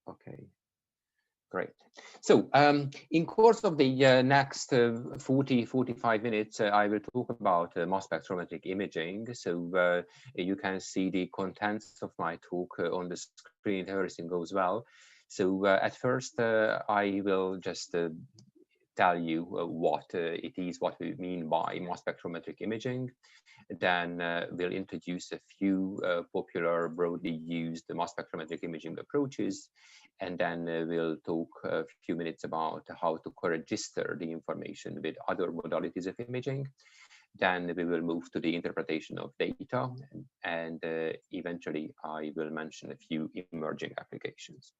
Okay, great. So in course of the next 45 minutes, I will talk about mass spectrometric imaging. So you can see the contents of my talk on the screen. Everything goes well. So at first, I will just tell you what it is, what we mean by mass spectrometric imaging. Then we'll introduce a few popular, broadly used mass spectrometric imaging approaches. And then we'll talk a few minutes about how to co-register the information with other modalities of imaging. Then we will move to the interpretation of data, and eventually I will mention a few emerging applications.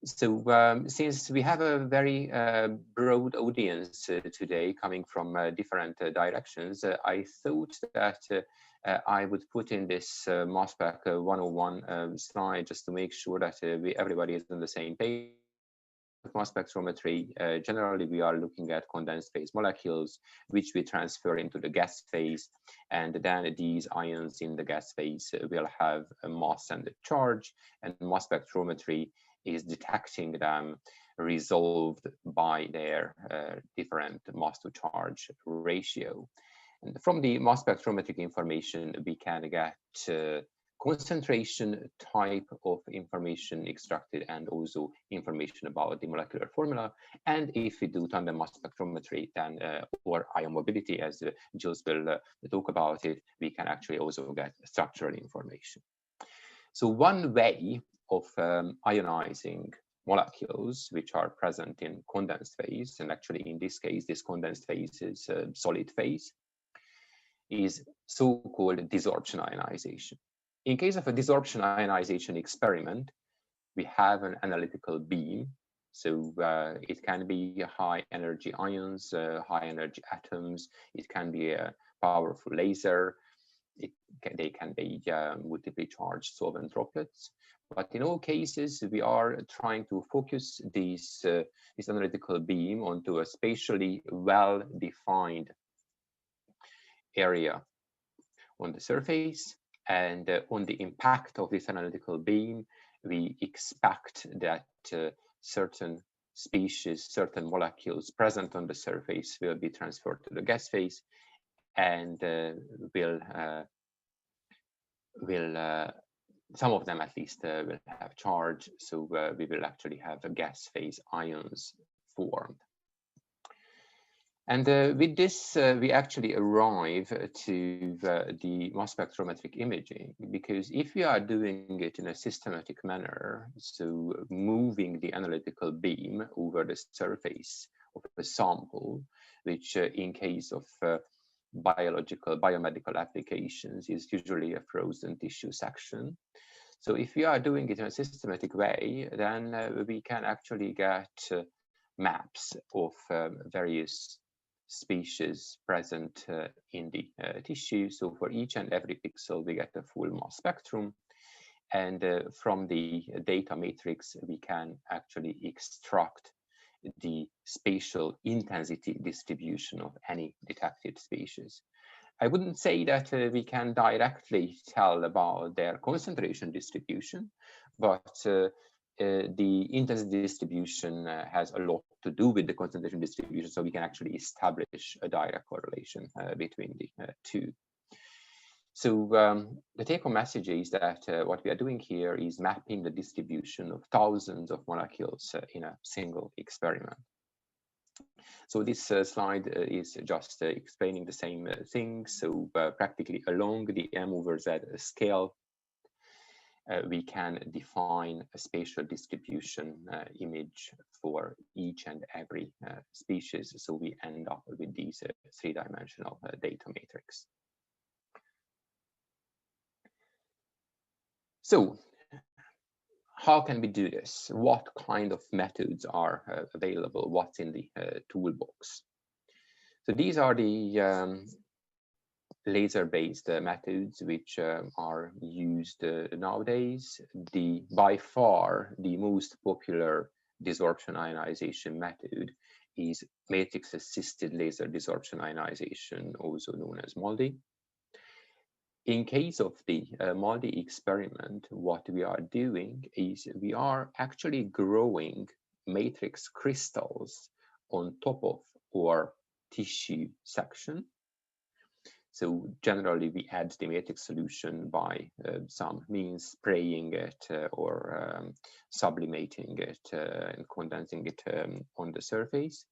So since we have a very broad audience today coming from different directions, I thought that I would put in this mass spec 101 slide just to make sure that everybody is on the same page. Mass spectrometry, generally we are looking at condensed phase molecules, which we transfer into the gas phase, and then these ions in the gas phase will have a mass and a charge, and mass spectrometry is detecting them resolved by their different mass to charge ratio. And from the mass spectrometric information, we can get concentration, type of information extracted, and also information about the molecular formula. And if we do tandem mass spectrometry, then or ion mobility, as Jules will talk about it, we can actually also get structural information. So one way of ionizing molecules which are present in condensed phase, and actually in this case, this condensed phase is solid phase, is so-called desorption ionization. In case of a desorption ionization experiment, we have an analytical beam. So it can be high energy ions, high energy atoms. It can be a powerful laser. They can be multiply charged solvent droplets. But in all cases, we are trying to focus this analytical beam onto a spatially well-defined area on the surface. And on the impact of this analytical beam, we expect that certain species, certain molecules present on the surface will be transferred to the gas phase, and some of them at least will have charge. So we will actually have a gas phase ions formed. And with this, we actually arrive to the mass spectrometric imaging, because if we are doing it in a systematic manner, so moving the analytical beam over the surface of a sample, which in case of biomedical applications is usually a frozen tissue section. So if we are doing it in a systematic way, then we can actually get maps of various species present in the tissue. So for each and every pixel, we get a full mass spectrum. And from the data matrix, we can actually extract the spatial intensity distribution of any detected species. I wouldn't say that we can directly tell about their concentration distribution, but the intensity distribution has a lot to do with the concentration distribution, so we can actually establish a direct correlation between the two. So the take-home message is that what we are doing here is mapping the distribution of thousands of molecules in a single experiment. So this slide is just explaining the same thing. So practically along the M over Z scale, we can define a spatial distribution image for each and every species. So we end up with these three-dimensional data matrix. So how can we do this? What kind of methods are available? What's in the toolbox? So these are the laser-based methods which are used nowadays. By far the most popular desorption ionization method is matrix-assisted laser desorption ionization, also known as MALDI. In case of the MALDI experiment, what we are doing is we are actually growing matrix crystals on top of our tissue section. So generally, we add the matrix solution by some means, spraying it or sublimating it and condensing it on the surface.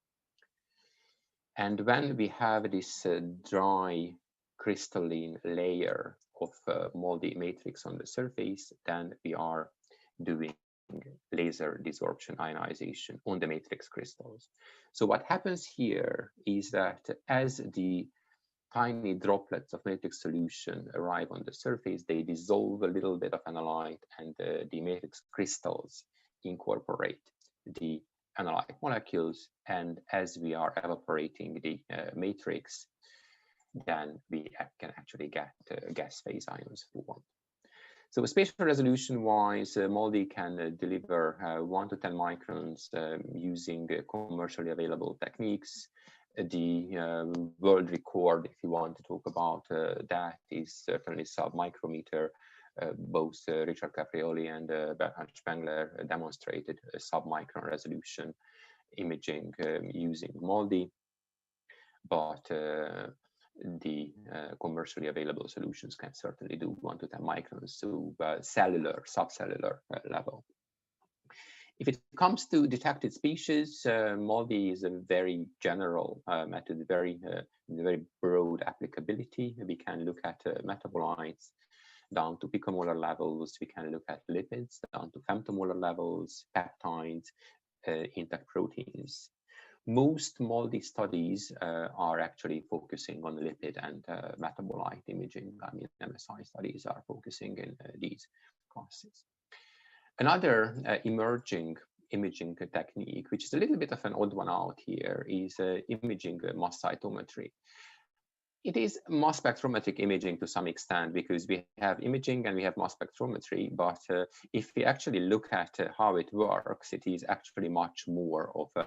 And when we have this dry crystalline layer of moldy matrix on the surface, then we are doing laser desorption ionization on the matrix crystals. So what happens here is that as the tiny droplets of matrix solution arrive on the surface, they dissolve a little bit of analyte, and the matrix crystals incorporate the analyte molecules. And as we are evaporating the matrix, then we can actually get gas phase ions formed. So spatial resolution wise, MALDI can deliver 1 to 10 microns using commercially available techniques. The world record, if you want to talk about that, is certainly sub-micrometer. Both Richard Caprioli and Bernhard Spengler demonstrated a sub-micron resolution imaging using MALDI, but the commercially available solutions can certainly do 1 to 10 microns, so cellular, subcellular level. If it comes to detected species, MALDI is a very general method, very broad applicability. We can look at metabolites down to picomolar levels. We can look at lipids down to femtomolar levels, peptides, intact proteins. Most MALDI studies are actually focusing on lipid and metabolite imaging. I mean, MSI studies are focusing in these classes. Another emerging imaging technique, which is a little bit of an odd one out here, is imaging mass cytometry. It is mass spectrometric imaging to some extent, because we have imaging and we have mass spectrometry, but if we actually look at how it works, it is actually much more of a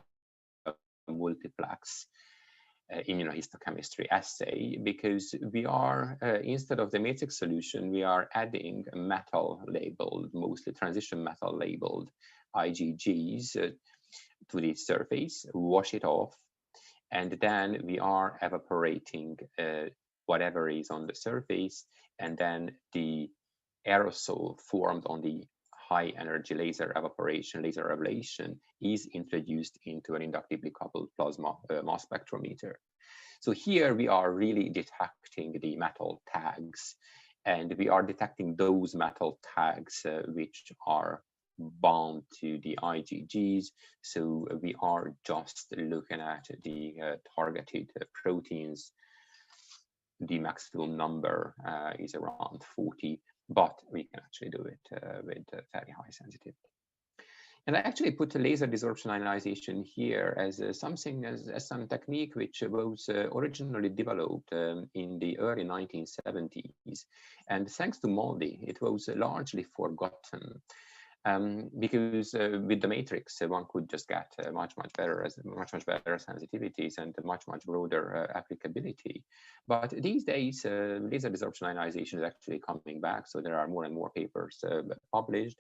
multiplex immunohistochemistry assay, because we are, instead of the matrix solution, we are adding metal labeled, mostly transition metal labeled IgGs to the surface, wash it off, and then we are evaporating whatever is on the surface, and then the aerosol formed on the high energy laser evaporation, laser ablation, is introduced into an inductively coupled plasma mass spectrometer. So here we are really detecting the metal tags, and we are detecting those metal tags which are bound to the IgGs. So we are just looking at the targeted proteins. The maximum number is around 40, but we can actually do it with very high sensitivity. And I actually put laser desorption ionization here as something, as some technique which was originally developed in the early 1970s. And thanks to MALDI, it was largely forgotten. Because with the matrix, one could just get much better sensitivities and much broader applicability. But these days, laser desorption ionization is actually coming back. So there are more and more papers published,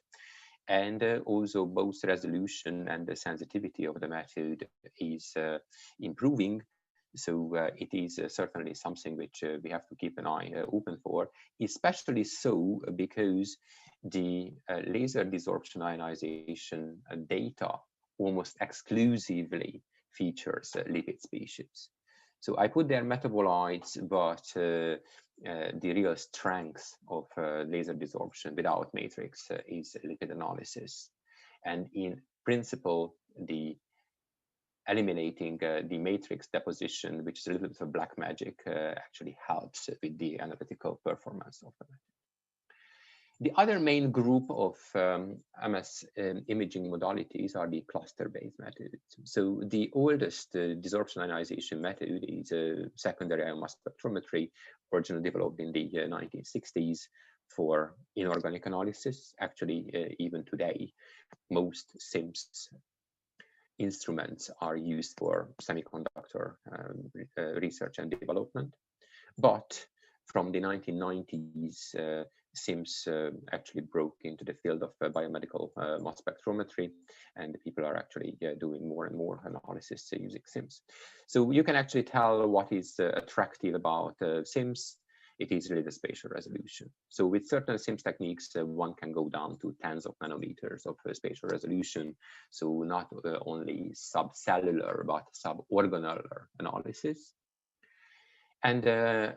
and also both resolution and the sensitivity of the method is improving. So it is certainly something which we have to keep an eye open for, especially so because the laser desorption ionization data almost exclusively features lipid species. So I put there metabolites, but the real strength of laser desorption without matrix is lipid analysis. And in principle, the eliminating the matrix deposition, which is a little bit of black magic, actually helps with the analytical performance of the method. The other main group of MS imaging modalities are the cluster-based methods. So the oldest desorption ionization method is secondary ion mass spectrometry, originally developed in the 1960s for inorganic analysis. Actually, even today, most SIMS instruments are used for semiconductor research and development. But from the 1990s, SIMS actually broke into the field of biomedical mass spectrometry, and people are actually doing more and more analysis using SIMS. So you can actually tell what is attractive about SIMS. It is really the spatial resolution. So with certain SIMS techniques, one can go down to tens of nanometers of spatial resolution. So not only subcellular, but suborganolar analysis. And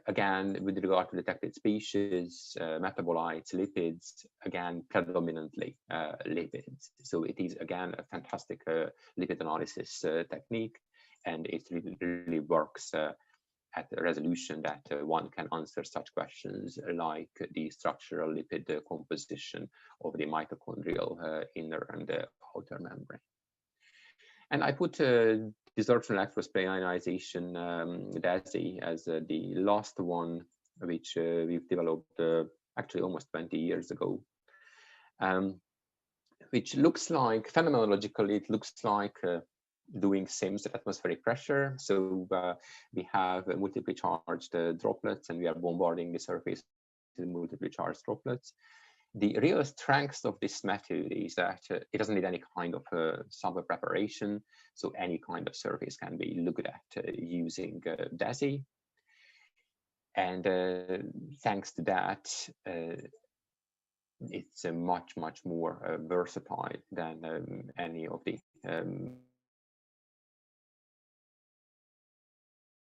again, with regard to detected species, metabolites, lipids, again, predominantly lipids. So it is, again, a fantastic lipid analysis technique, and it really works at a resolution that one can answer such questions like the structural lipid composition of the mitochondrial inner and outer membrane. And I put desorption electrospray ionization DESI as the last one, which we've developed actually almost 20 years ago, which looks like, phenomenologically, it looks like doing SIMS at atmospheric pressure. So we have multiply charged droplets, and we are bombarding the surface with multiply charged droplets. The real strength of this method is that it doesn't need any kind of sample preparation, so any kind of surface can be looked at using DESI. And thanks to that, it's much more versatile than any of the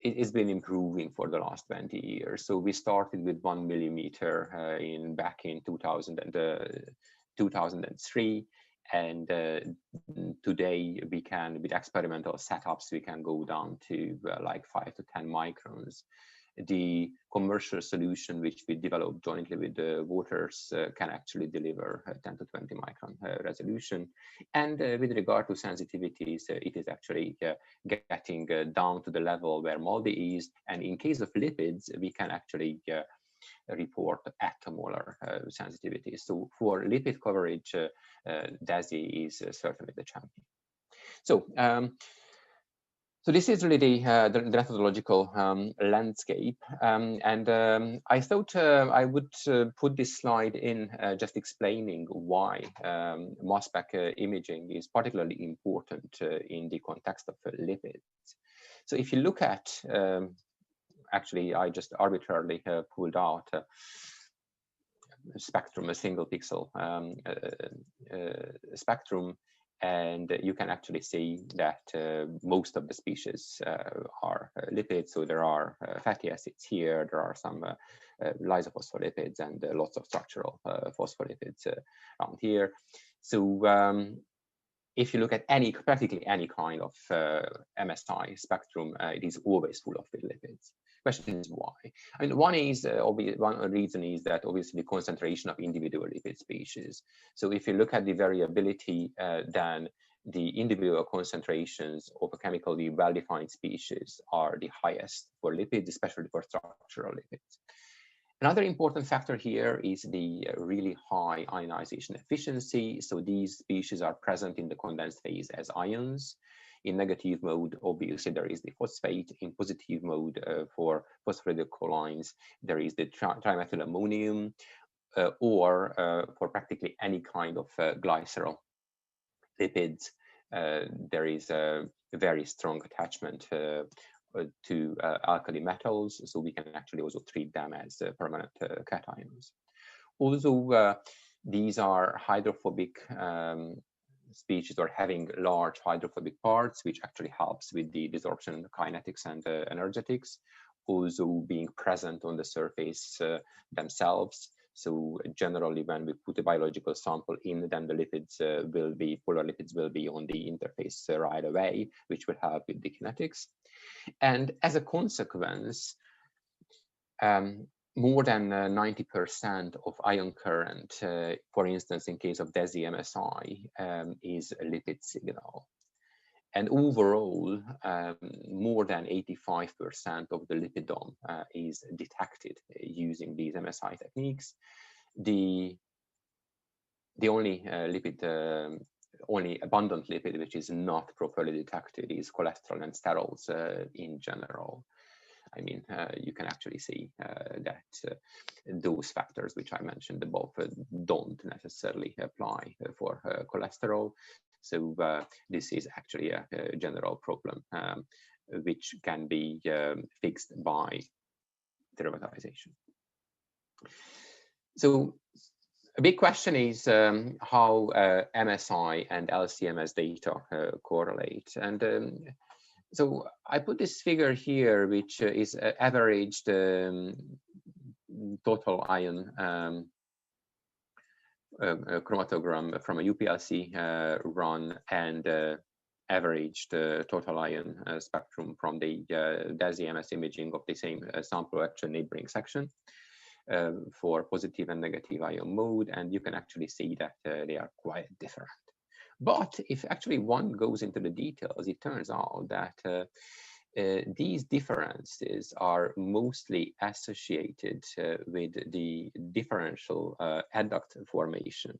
it's been improving for the last 20 years. So we started with 1 millimeter back in 2003, and today we can, with experimental setups, we can go down to like 5 to 10 microns. The commercial solution, which we developed jointly with Waters, can actually deliver 10 to 20 micron resolution. And with regard to sensitivities, it is actually getting down to the level where MALDI is. And in case of lipids, we can actually report attomolar sensitivity. So for lipid coverage, DESI is certainly the champion. So, so this is really the methodological landscape, and I thought I would put this slide in just explaining why mass spec imaging is particularly important in the context of lipids. So if you look at, actually I just arbitrarily pulled out spectrum, a single pixel spectrum, and you can actually see that most of the species are lipids. So there are fatty acids here, there are some lysophospholipid and lots of structural phospholipids around here. So if you look at practically any kind of MSI spectrum, it is always full of lipids. Question is why? I mean, one reason is that obviously the concentration of individual lipid species. So if you look at the variability, then the individual concentrations of a chemically well-defined species are the highest for lipids, especially for structural lipids. Another important factor here is the really high ionization efficiency. So these species are present in the condensed phase as ions. In negative mode, obviously, there is the phosphate. In positive mode, for phosphorylic cholines, there is the trimethylammonium, or for practically any kind of glycerol lipids, there is a very strong attachment to alkali metals, so we can actually also treat them as permanent cations. Also, these are hydrophobic species, or having large hydrophobic parts, which actually helps with the desorption kinetics and energetics, also being present on the surface themselves. So generally, when we put a biological sample in, then the lipids polar lipids will be on the interface right away, which will help with the kinetics. And as a consequence, more than 90% of ion current, for instance, in case of DESI MSI, is a lipid signal. And overall, more than 85% of the lipidome is detected using these MSI techniques. The only only abundant lipid which is not properly detected is cholesterol and sterols in general. I mean, you can actually see that those factors which I mentioned above don't necessarily apply for cholesterol. So this is actually a general problem which can be fixed by derivatization. So a big question is how MSI and LC-MS data correlate. And so I put this figure here, which is averaged total ion chromatogram from a UPLC run and averaged total ion spectrum from the DASI-MS imaging of the same sample action neighboring section for positive and negative ion mode, and you can actually see that they are quite different. But if actually one goes into the details, it turns out that these differences are mostly associated with the differential adduct formation.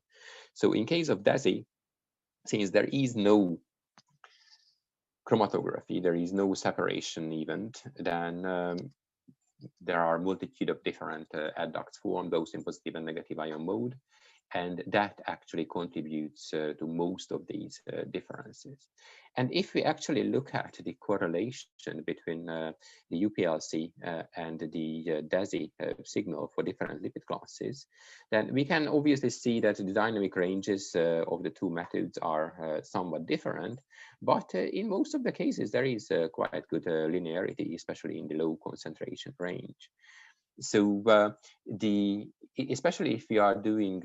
So in case of DASI, since there is no chromatography, there is no separation event, then there are a multitude of different adducts formed, both in positive and negative ion mode, and that actually contributes to most of these differences. And if we actually look at the correlation between the UPLC and the DASI signal for different lipid classes, then we can obviously see that the dynamic ranges of the two methods are somewhat different, but in most of the cases there is quite good linearity, especially in the low concentration range. So especially if we are doing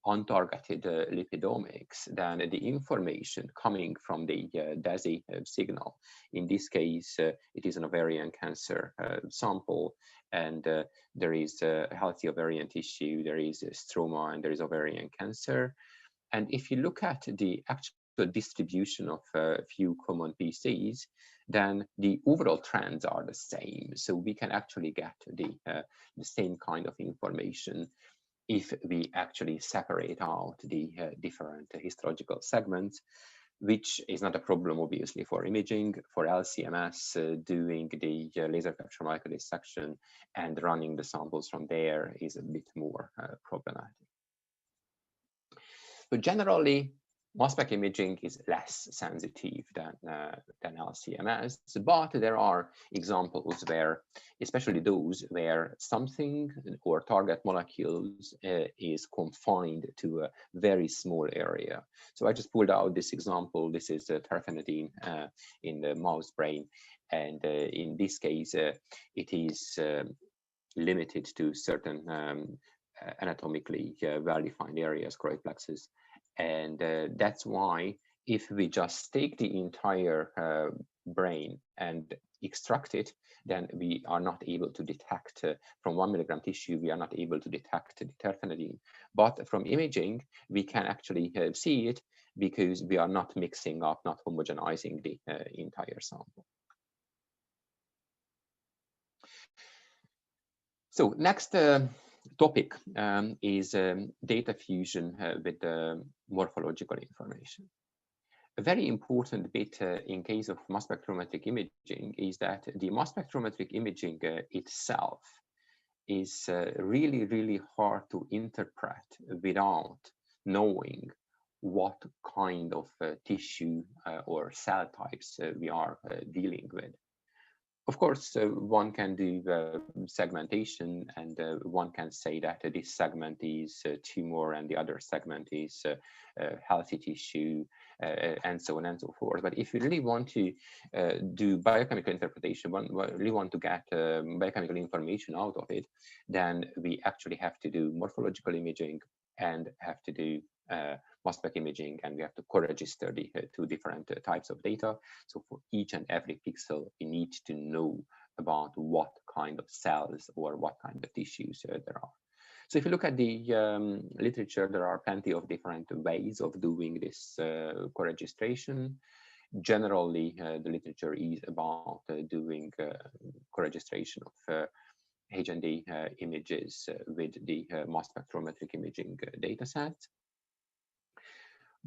untargeted lipidomics, then the information coming from the DASI signal, in this case, it is an ovarian cancer sample, and there is a healthy ovarian tissue, there is stroma, and there is ovarian cancer. And if you look at the actual distribution of a few common PCs, then the overall trends are the same. So we can actually get the same kind of information if we actually separate out the different histological segments, which is not a problem, obviously, for imaging. For LC-MS, doing the laser capture microdissection and running the samples from there is a bit more problematic. But generally, mass spec imaging is less sensitive than LC-MS, but there are examples where, especially those where something or target molecules is confined to a very small area. So I just pulled out this example. This is terfenadine in the mouse brain, and in this case, it is limited to certain anatomically well-defined areas, choroid plexus. And that's why if we just take the entire brain and extract it, then we are not able to detect from 1 milligram tissue, we are not able to detect the terfenadine. But from imaging, we can actually see it because we are not mixing up, not homogenizing the entire sample. So next topic is data fusion with morphological information. A very important bit in case of mass spectrometric imaging is that the mass spectrometric imaging itself is really, really hard to interpret without knowing what kind of tissue or cell types we are dealing with. Of course, one can do segmentation, and one can say that this segment is tumor and the other segment is healthy tissue, and so on and so forth. But if you really want to do biochemical interpretation, one really want to get biochemical information out of it, then we actually have to do morphological imaging and have to do mass spec imaging, and we have to co-register the two different types of data. So for each and every pixel, we need to know about what kind of cells or what kind of tissues there are. So if you look at the literature, there are plenty of different ways of doing this co-registration. Generally, the literature is about doing co-registration of H&D images with the mass spectrometric imaging data set.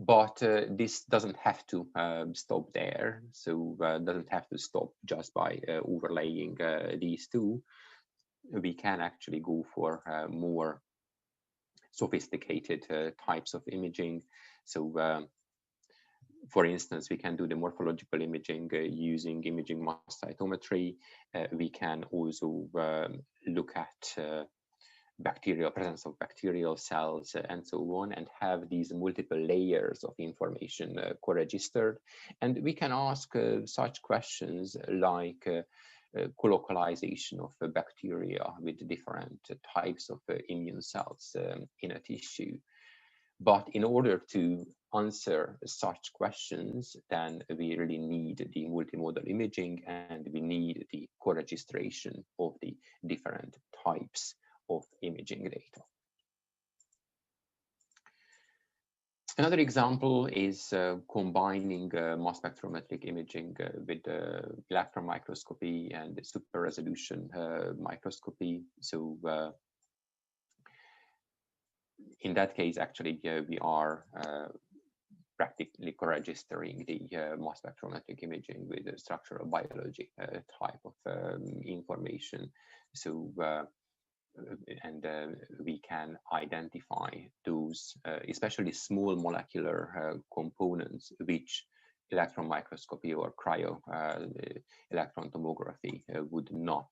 But this doesn't have to stop there. So doesn't have to stop just by overlaying these two. We can actually go for more sophisticated types of imaging. So for instance, we can do the morphological imaging using imaging mass cytometry. We can also look at presence of bacterial cells and so on, and have these multiple layers of information co-registered. And we can ask such questions like colocalization of bacteria with different types of immune cells in a tissue. But in order to answer such questions, then we really need the multimodal imaging, and we need the co-registration of the different types of imaging data. Another example is combining mass spectrometric imaging with electron microscopy and super resolution microscopy. So in that case, actually, we are practically co-registering the mass spectrometric imaging with the structural biology type of information. So and we can identify those, especially small molecular components, which electron microscopy or cryo electron tomography would not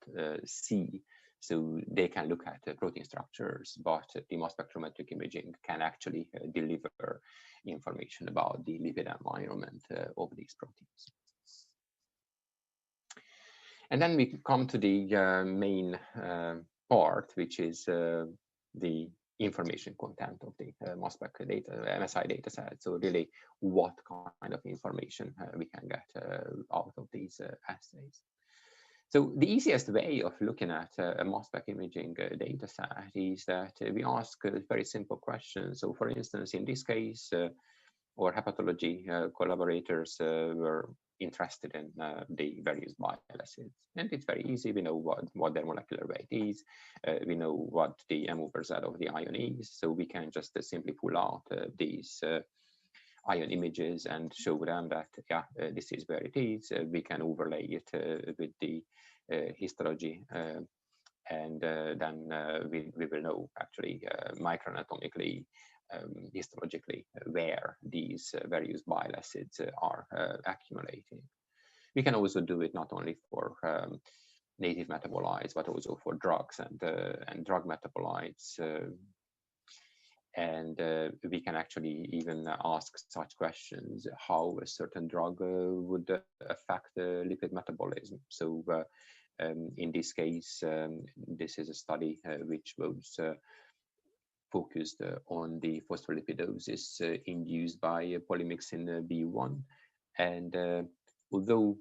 see. So they can look at protein structures, but the mass spectrometric imaging can actually deliver information about the lipid environment of these proteins. And then we come to the main part, which is the information content of the mass spec data, MSI data set. So really, what kind of information we can get out of these assays. So the easiest way of looking at a mass spec imaging data set is that we ask very simple questions. So for instance, in this case, our hepatology collaborators were interested in the various bile acids. And it's very easy. We know what their molecular weight is. We know what the M/Z of the ion is. So we can just simply pull out these ion images and show them that, yeah, this is where it is. We can overlay it with the histology. And then we will know actually microanatomically, histologically, where these various bile acids are accumulating. We can also do it not only for native metabolites, but also for drugs and drug metabolites. And we can actually even ask such questions: how a certain drug would affect lipid metabolism. So in this case, this is a study which was focused on the phospholipidosis induced by polymyxin B1. And although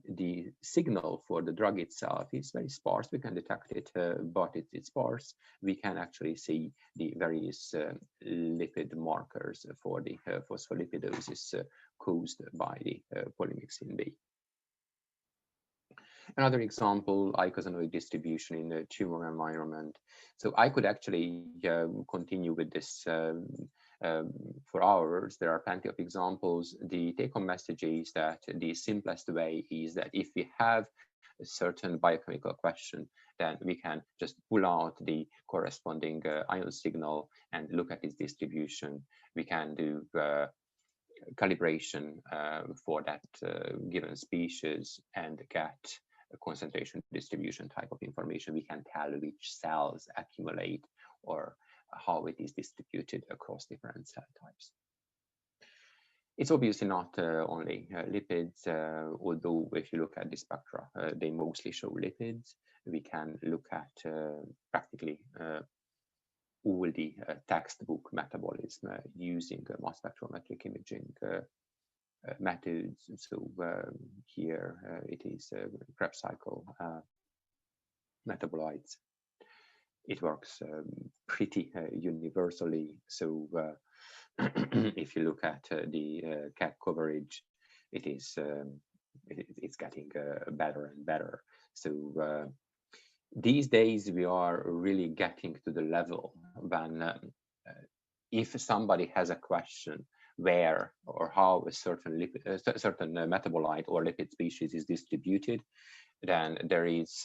the signal for the drug itself is very sparse, we can detect it, but it's sparse, we can actually see the various lipid markers for the phospholipidosis caused by the polymyxin B. Another example, icosanoid distribution in the tumor environment. So I could actually continue with this for hours. There are plenty of examples. The take-home message is that the simplest way is that if we have a certain biochemical question, then we can just pull out the corresponding ion signal and look at its distribution. We can do calibration for that given species and get a concentration distribution type of information. We can tell which cells accumulate or how it is distributed across different cell types. It's obviously not only lipids, although if you look at the spectra, they mostly show lipids. We can look at practically all the textbook metabolism using mass spectrometric imaging methods. So here it is Krebs cycle metabolites. It works pretty universally. So if you look at the CAC coverage, it is it's getting better and better. So these days we are really getting to the level when if somebody has a question where or how a certain metabolite or lipid species is distributed, then there is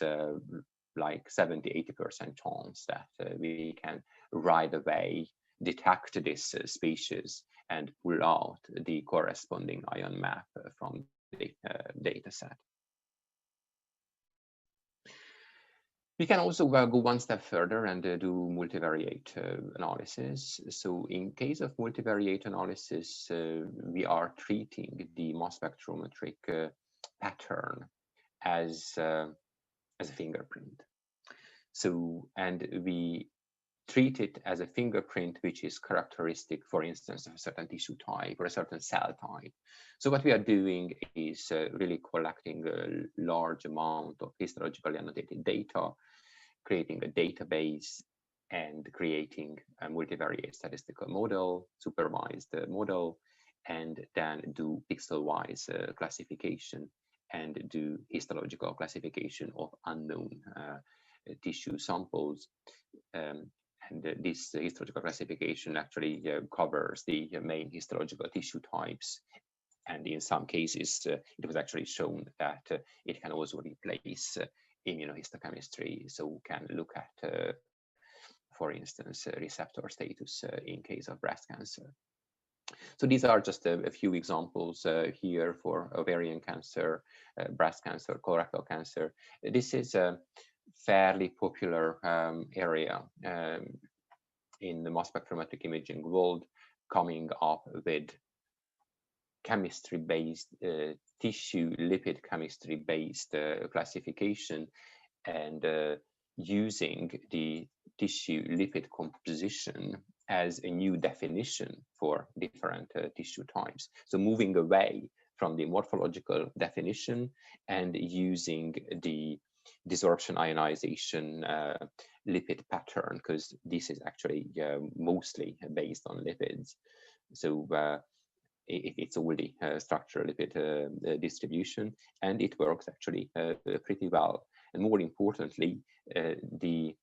like 70–80% chance that we can right away detect this species and pull out the corresponding ion map from the data set. We can also go one step further and do multivariate analysis. So in case of multivariate analysis, we are treating the mass spectrometric pattern as a fingerprint. So, and we treat it as a fingerprint which is characteristic, for instance, of a certain tissue type or a certain cell type. So what we are doing is really collecting a large amount of histologically annotated data, creating a database, and creating a multivariate statistical model, supervised model, and then do pixel-wise classification and do histological classification of unknown tissue samples. And this histological classification actually covers the main histological tissue types. And in some cases, it was actually shown that it can also replace immunohistochemistry. So can look at, for instance, receptor status in case of breast cancer. So these are just a few examples here for ovarian cancer, breast cancer, colorectal cancer. This is a fairly popular area in the mass spectrometric imaging world, coming up with chemistry-based tissue lipid chemistry-based classification, and using the tissue lipid composition as a new definition for different tissue types. So moving away from the morphological definition and using the desorption ionization lipid pattern, because this is actually mostly based on lipids. So it's all the structural lipid distribution, and it works actually pretty well. And more importantly, the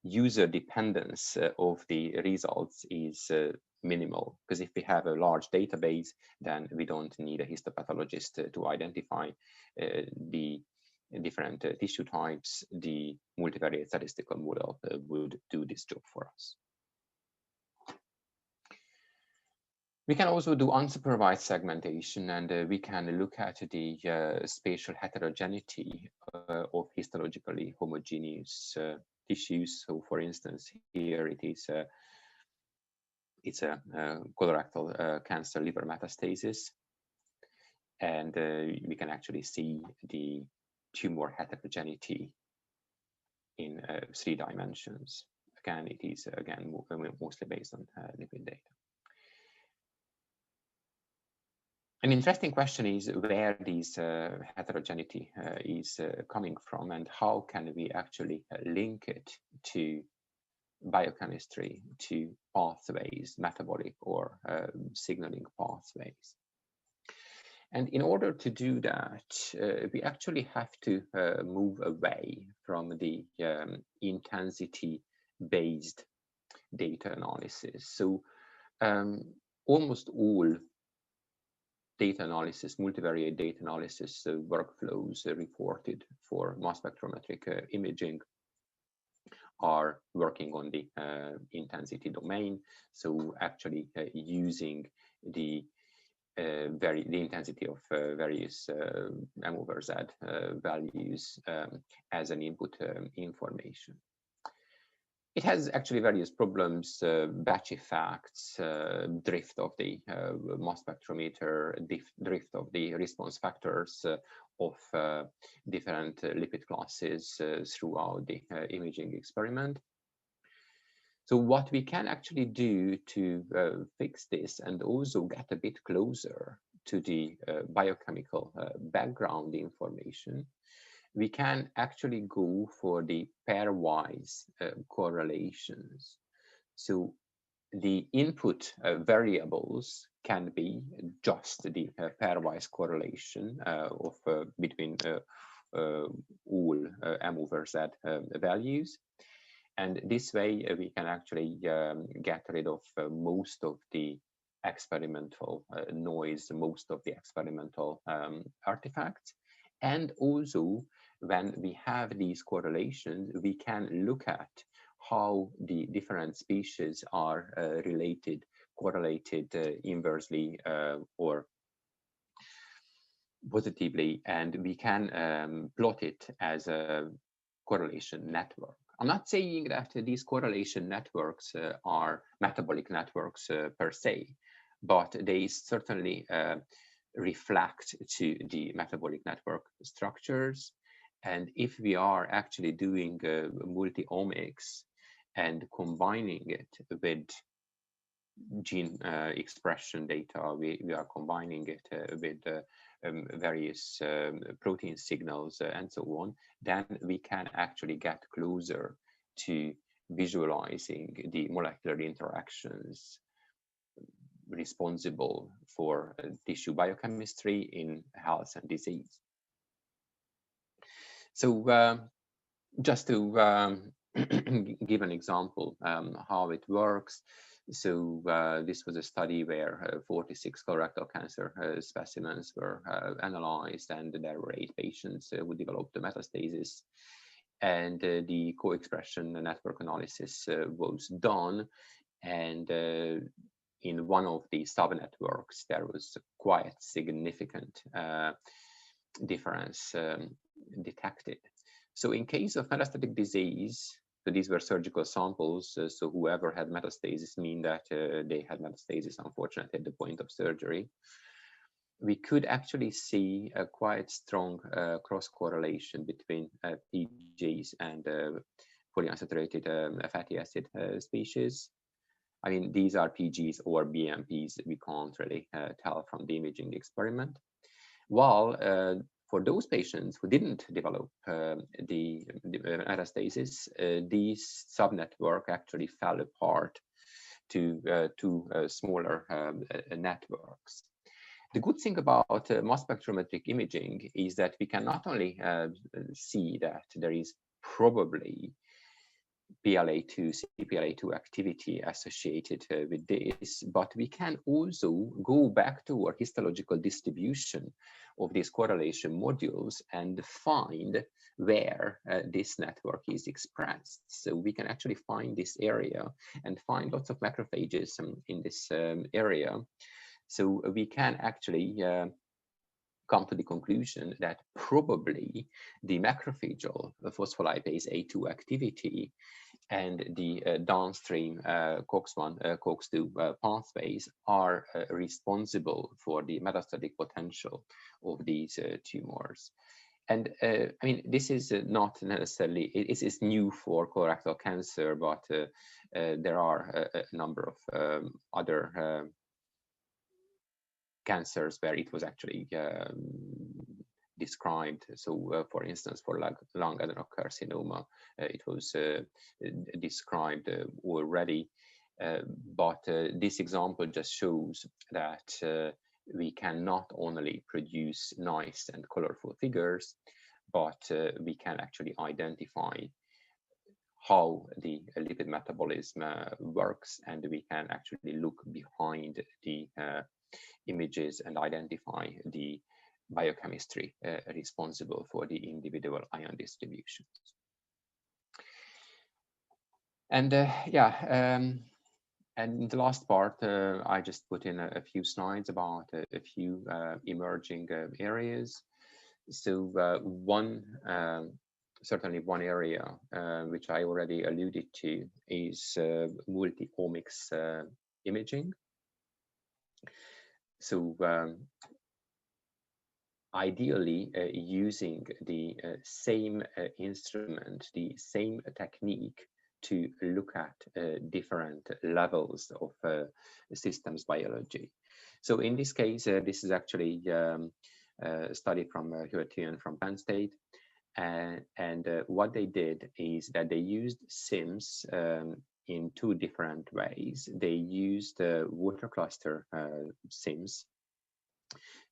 user dependence of the results is minimal, because if we have a large database, then we don't need a histopathologist to identify the different tissue types. The multivariate statistical model would do this job for us. We can also do unsupervised segmentation, and we can look at the spatial heterogeneity of histologically homogeneous tissues. So, for instance, here it's a colorectal cancer liver metastasis, and we can actually see the tumor heterogeneity in 3 dimensions. Again, it is mostly based on lipid data. An interesting question is where this heterogeneity is coming from, and how can we actually link it to biochemistry, to pathways, metabolic or signaling pathways. And in order to do that, we actually have to move away from the intensity-based data analysis. So almost all data analysis, multivariate data analysis workflows reported for mass spectrometric imaging are working on the intensity domain. So actually using the intensity of various M/Z values as an input information. It has actually various problems, batch effects, drift of the mass spectrometer, drift of the response factors of different lipid classes throughout the imaging experiment. So what we can actually do to fix this and also get a bit closer to the biochemical background information, we can actually go for the pairwise correlations. So the input variables can be just the pairwise correlation of between all M/Z values. And this way we can actually get rid of most of the experimental noise, most of the experimental artifacts. And also, when we have these correlations, we can look at how the different species are correlated inversely or positively, and we can plot it as a correlation network. I'm not saying that these correlation networks are metabolic networks per se, but they certainly reflect to the metabolic network structures. And if we are actually doing multi-omics and combining it with gene expression data, we are combining it with various protein signals and so on, then we can actually get closer to visualizing the molecular interactions responsible for tissue biochemistry in health and disease. So just to give an example how it works. So this was a study where 46 colorectal cancer specimens were analyzed, and there were 8 patients who developed metastasis. And the co-expression network analysis was done, and in one of the subnetworks, there was quite significant difference detected. So in case of metastatic disease, so these were surgical samples, so whoever had metastasis mean that they had metastasis, unfortunately, at the point of surgery. We could actually see a quite strong cross-correlation between PGs and polyunsaturated fatty acid species. I mean, these are PGs or BMPs. We can't really tell from the imaging experiment. While for those patients who didn't develop the metastasis, these subnetwork actually fell apart to two smaller networks. The good thing about mass spectrometric imaging is that we can not only see that there is probably PLA2, CPLA2 activity associated with this, but we can also go back to our histological distribution of these correlation modules and find where this network is expressed. So we can actually find this area and find lots of macrophages in this area. So we can actually come to the conclusion that probably the macrophagal phospholipase A2 activity and the downstream COX-1, COX-2 pathways are responsible for the metastatic potential of these tumors. And I mean, this is not necessarily, it is new for colorectal cancer, but there are a number of other cancers where it was actually described. So for instance, for lung adenocarcinoma, it was described already. But this example just shows that we can not only produce nice and colorful figures, but we can actually identify how the lipid metabolism works, and we can actually look behind the images and identify the biochemistry responsible for the individual ion distributions. And and the last part, I just put in a few slides about a few emerging areas. So certainly one area which I already alluded to is multi-omics imaging. So ideally using the same instrument, the same technique to look at different levels of systems biology. So in this case, this is actually a study from Huatian from Penn State. And what they did is that they used SIMS in 2 different ways. They used water cluster SIMS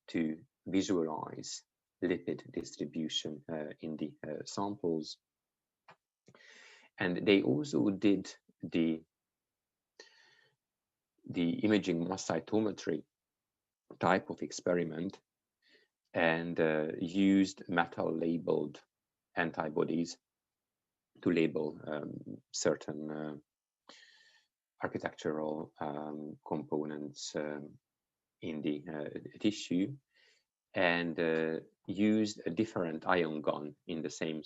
to visualize lipid distribution in the samples. And they also did the the imaging mass cytometry type of experiment and used metal-labeled antibodies to label certain architectural components in the tissue, and used a different ion gun in the same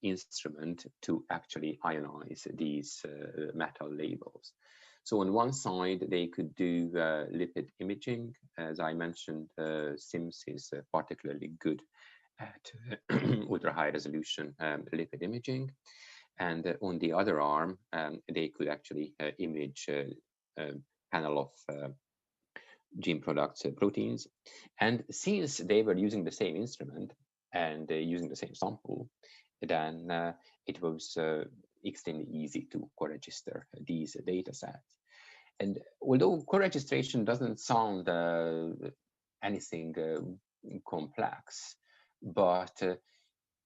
instrument to actually ionize these metal labels. So on one side, they could do lipid imaging. As I mentioned, SIMS is particularly good at ultra high resolution lipid imaging. And on the other arm, they could actually image a panel of gene products, proteins. And since they were using the same instrument and using the same sample, then it was extremely easy to co-register these data sets. And although co-registration doesn't sound anything complex, but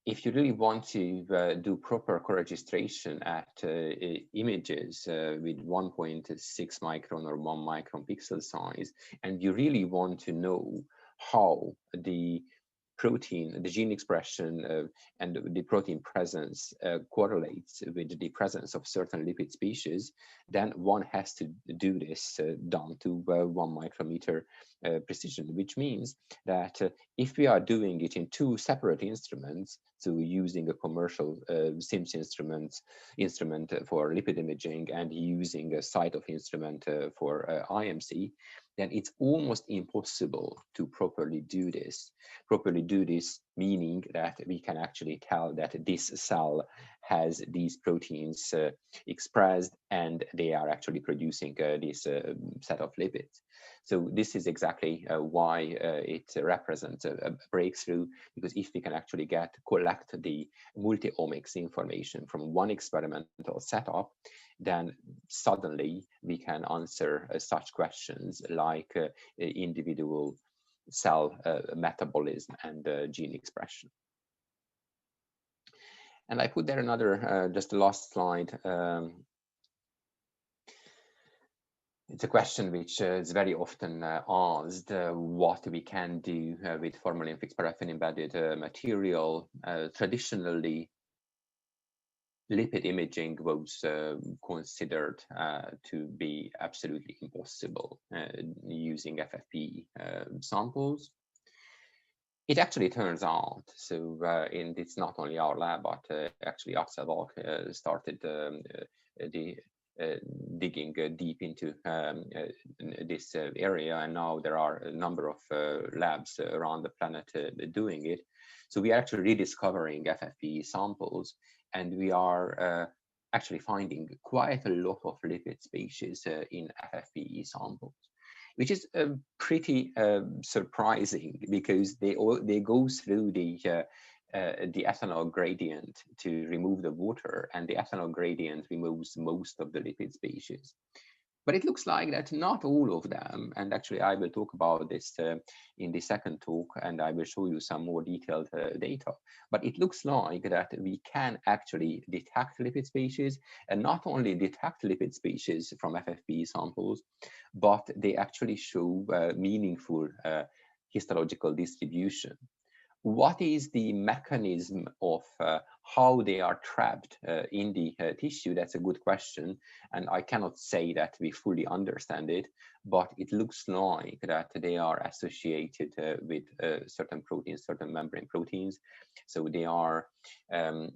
if you really want to do proper co-registration at images with 1.6 micron or 1 micron pixel size, and you really want to know how the protein, the gene expression and the protein presence correlates with the presence of certain lipid species, then one has to do this down to 1 micrometer precision, which means that if we are doing it in two separate instruments, so using a commercial SIMS instrument for lipid imaging and using a cytoph instrument for IMC, then it's almost impossible to properly do this. Properly do this meaning that we can actually tell that this cell has these proteins expressed and they are actually producing this set of lipids. So this is exactly why it represents a breakthrough, because if we can actually collect the multi-omics information from one experimental setup, then suddenly we can answer such questions like individual cell metabolism and gene expression. And I put there another, just the last slide. It's a question which is very often asked, what we can do with formalin fixed paraffin embedded material. Traditionally, lipid imaging was considered to be absolutely impossible using FFPE samples. It actually turns out, so it's not only our lab, but actually Axel started digging deep into this area, and now there are a number of labs around the planet doing it. So we are actually rediscovering FFPE samples, and we are actually finding quite a lot of lipid species in FFPE samples, which is pretty surprising, because they go through the ethanol gradient to remove the water, and the ethanol gradient removes most of the lipid species. But it looks like that not all of them, and actually I will talk about this in the second talk, and I will show you some more detailed data, but it looks like that we can actually detect lipid species, and not only detect lipid species from FFPE samples, but they actually show meaningful histological distribution. What is the mechanism of how they are trapped in the tissue? That's a good question, and I cannot say that we fully understand it, but it looks like that they are associated with certain proteins, certain membrane proteins. So they are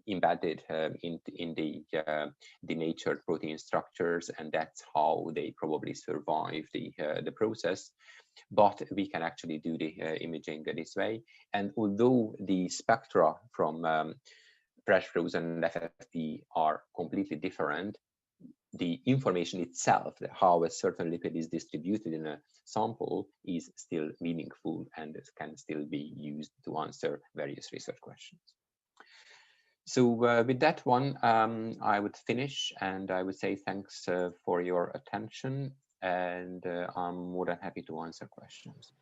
embedded in the denatured protein structures, and that's how they probably survive the process. But we can actually do the imaging this way. And although the spectra from fresh frozen and FFP are completely different, the information itself, how a certain lipid is distributed in a sample, is still meaningful and can still be used to answer various research questions. So with that one, I would finish, and I would say thanks for your attention, and I'm more than happy to answer questions.